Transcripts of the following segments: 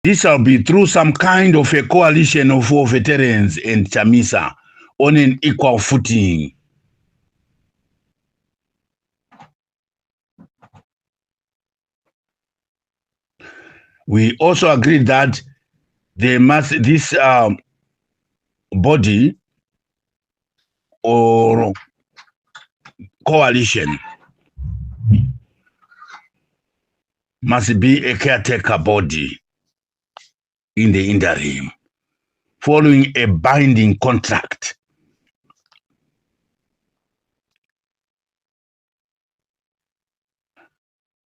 This shall be through some kind of a coalition of war veterans and Chamisa on an equal footing. We also agreed that this body or coalition must be a caretaker body in the interim, following a binding contract.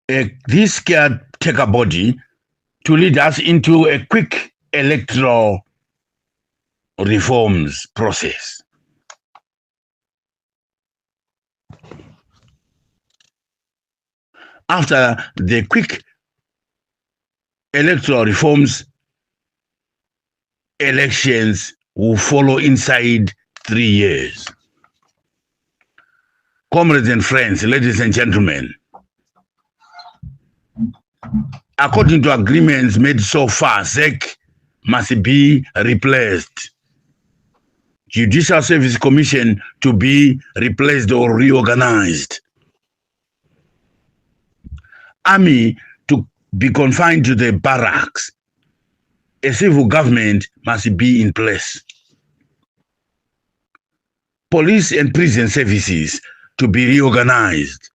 This caretaker body to lead us into a quick electoral reforms process. After the quick electoral reforms, elections will follow inside 3 years. Comrades and friends, ladies and gentlemen, according to agreements made so far, ZEC must be replaced. Judicial Service Commission to be replaced or reorganized. Army to be confined to the barracks. A civil government must be in place. Police and prison services to be reorganized.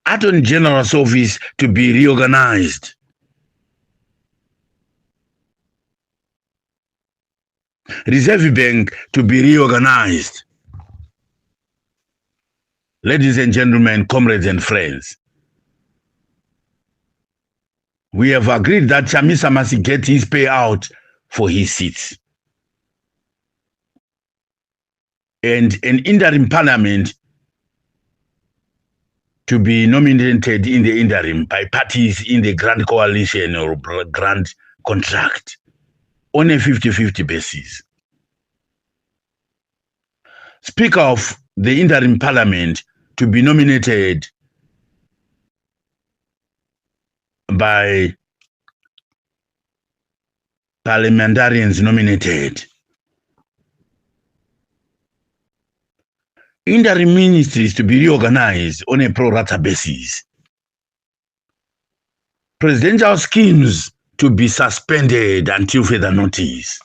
Attorney General's office to be reorganized. Reserve Bank to be reorganized. Ladies and gentlemen, comrades and friends, we have agreed that Chamisa must get his payout for his seats. And an interim parliament to be nominated in the interim by parties in the grand coalition or grand contract on a 50-50 basis. Speaker of the interim parliament to be nominated by parliamentarians nominated. Interim ministries to be reorganized on a pro rata basis. Presidential schemes to be suspended until further notice.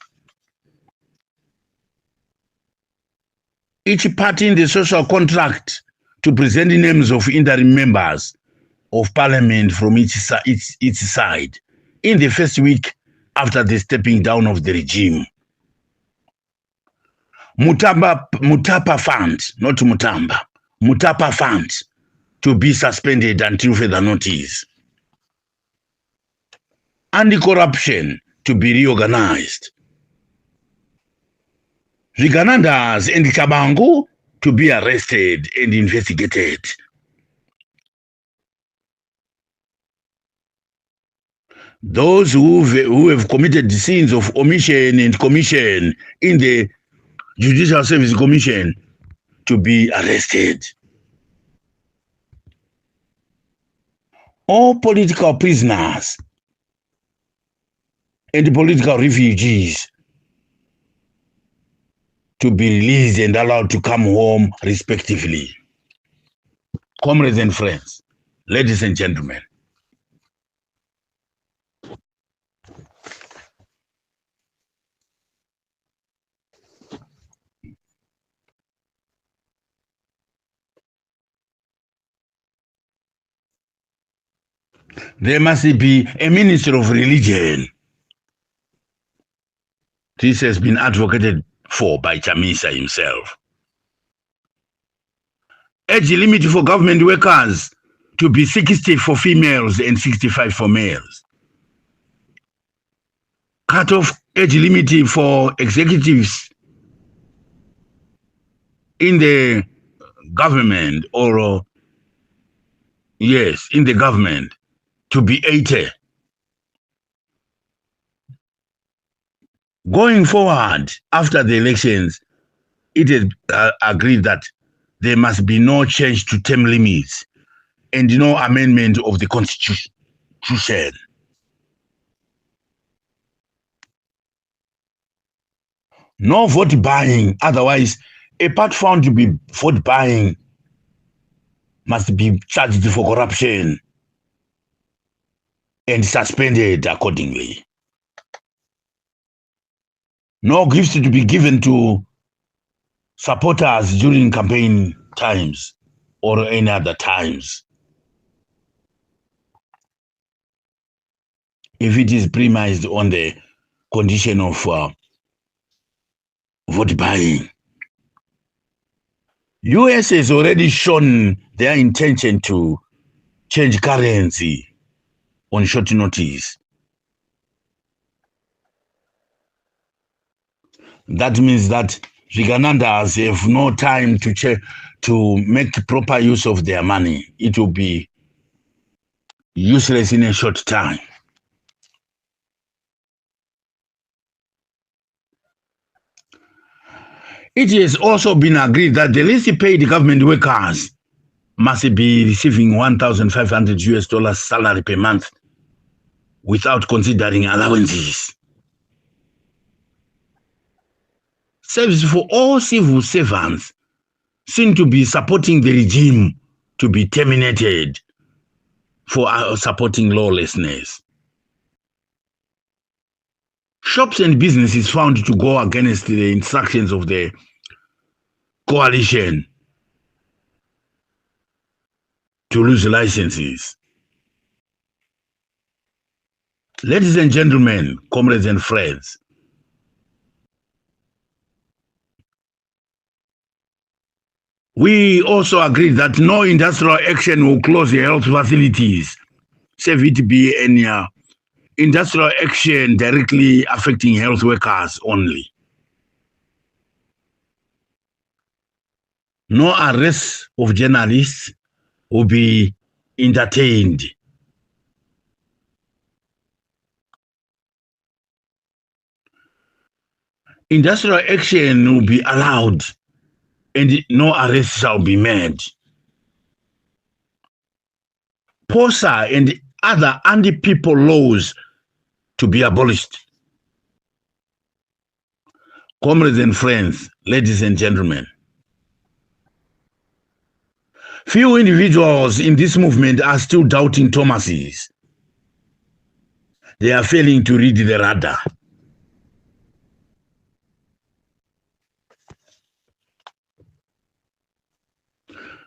Each party in the social contract to present the names of interim members of parliament from each side in the first week after the stepping down of the regime. Mutapa Fund, not Mutamba, Mutapa Fund to be suspended until further notice. Anti-corruption to be reorganized. Riganandas and Chabangu to be arrested and investigated. Those who have committed the sins of omission and commission in the Judicial Service Commission to be arrested. All political prisoners and political refugees to be released and allowed to come home respectively. Comrades and friends, ladies and gentlemen, there must be a minister of religion. This has been advocated for by Chamisa himself. Age limit for government workers to be 60 for females and 65 for males. Cut-off age limit for executives in the government or, yes, in the government to be 80. Going forward, after the elections, it is agreed that there must be no change to term limits and no amendment of the Constitution. No vote buying. Otherwise, a part found to be vote buying must be charged for corruption and suspended accordingly. No gifts to be given to supporters during campaign times or any other times. If it is premised on the condition of vote buying. US has already shown their intention to change currency on short notice. That means that Viganandas have no time to make proper use of their money. It will be useless in a short time. It has also been agreed that the least paid government workers must be receiving 1,500 US dollars salary per month without considering allowances. Service for all civil servants seem to be supporting the regime to be terminated for supporting lawlessness. Shops and businesses found to go against the instructions of the coalition to lose licenses. Ladies and gentlemen, comrades and friends, we also agreed that no industrial action will close the health facilities, save it be any industrial action directly affecting health workers only. No arrests of journalists will be entertained. Industrial action will be allowed and no arrests shall be made. POSA and other anti-people laws to be abolished. Comrades and friends, ladies and gentlemen, few individuals in this movement are still doubting Thomas's. They are failing to read the radar.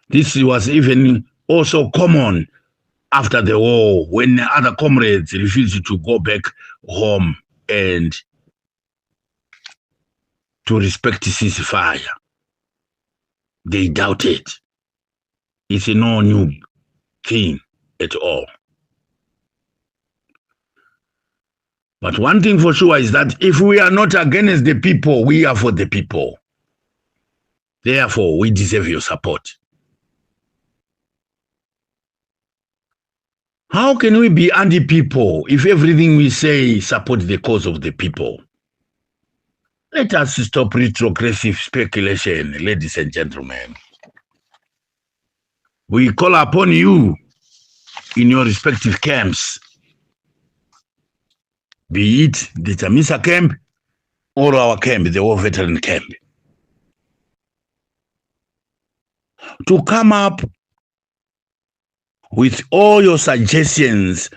This was even also common after the war when other comrades refused to go back home and to respect ceasefire. They doubted. It's no new thing at all. But one thing for sure is that if we are not against the people, we are for the people. Therefore, we deserve your support. How can we be anti-people if everything we say supports the cause of the people? Let us stop retrogressive speculation, ladies and gentlemen. We call upon you in your respective camps, be it the Chamisa camp or our camp, the war veteran camp, to come up with all your suggestions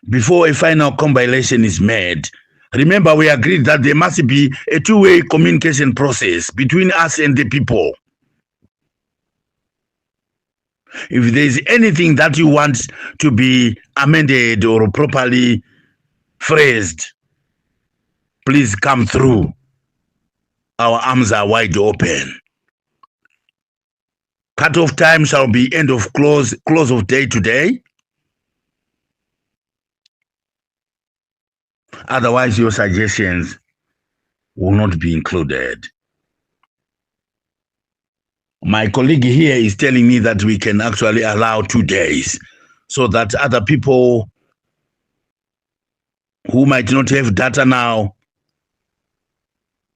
before a final compilation is made. Remember, we agreed that there must be a two-way communication process between us and the people. If there is anything that you want to be amended or properly phrased, please come through. Our arms are wide open. Cut-off time shall be end of close of day today. Otherwise, your suggestions will not be included. My colleague here is telling me that we can actually allow 2 days so that other people who might not have data now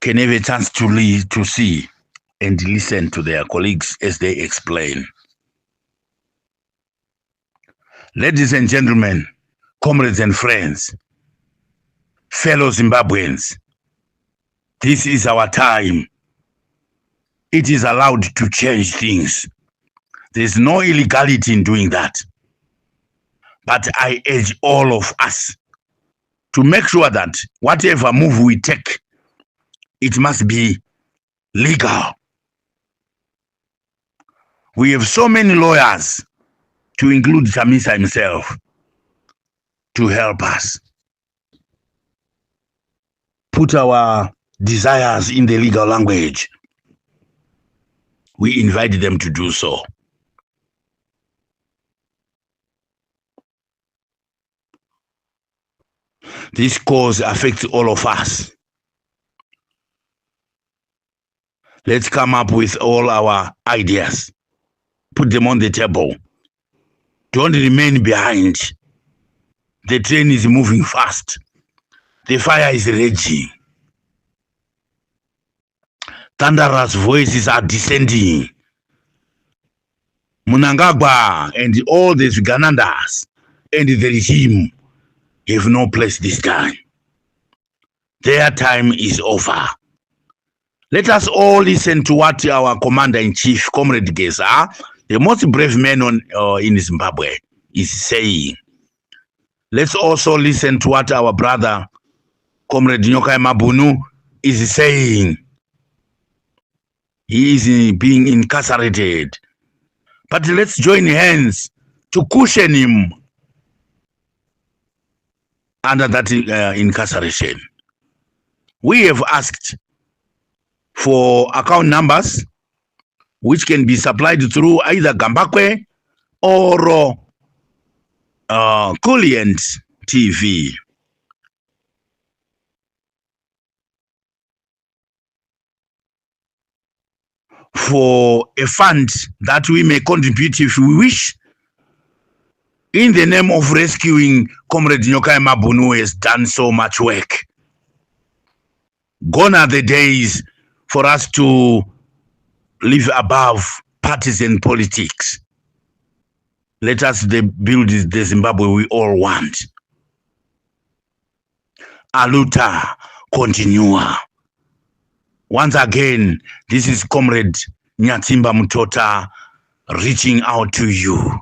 can have a chance to see and listen to their colleagues as they explain. Ladies and gentlemen, comrades and friends, fellow Zimbabweans, This is our time. It is allowed to change things. There's no illegality in doing that. But I urge all of us to make sure that whatever move we take, it must be legal. We have so many lawyers, to include Chamisa himself, to help us put our desires in the legal language. We invite them to do so. This cause affects all of us. Let's come up with all our ideas. Put them on the table. Don't remain behind. The train is moving fast. The fire is raging. Thunderous voices are descending. Mnangagwa and all the Ugandandas and the regime have no place this time. Their time is over. Let us all listen to what our commander-in-chief, Comrade Geza, the most brave man in Zimbabwe, is saying. Let's also listen to what our brother, Comrade Nyokai Mabunu, is saying. He is being incarcerated. But let's join hands to cushion him under that incarceration. We have asked for account numbers which can be supplied through either Gambakwe or Kulliant TV. For a fund that we may contribute if we wish, in the name of rescuing Comrade Nyokai Mabunu, who has done so much work. Gone are the days for us to live above partisan politics. Let us build the Zimbabwe we all want. Aluta continua. Once again, this is Comrade Nyatimba Mutota reaching out to you.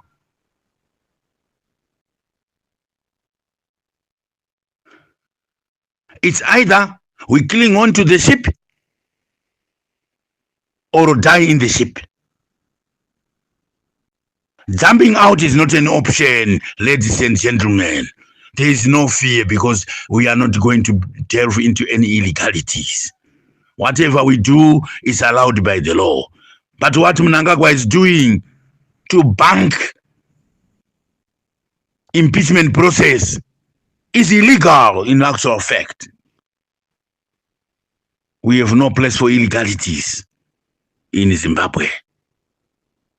It's either we cling on to the ship or die in the ship. Jumping out is not an option, ladies and gentlemen. There is no fear because we are not going to delve into any illegalities. Whatever we do is allowed by the law. But what Mnangagwa is doing to bank impeachment process is illegal in actual fact. We have no place for illegalities in Zimbabwe.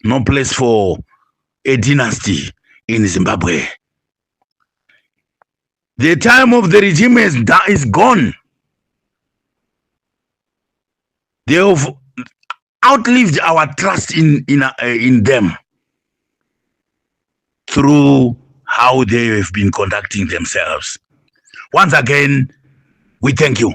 No place for a dynasty in Zimbabwe. The time of the regime is gone. They have outlived our trust in them through how they have been conducting themselves. Once again, we thank you.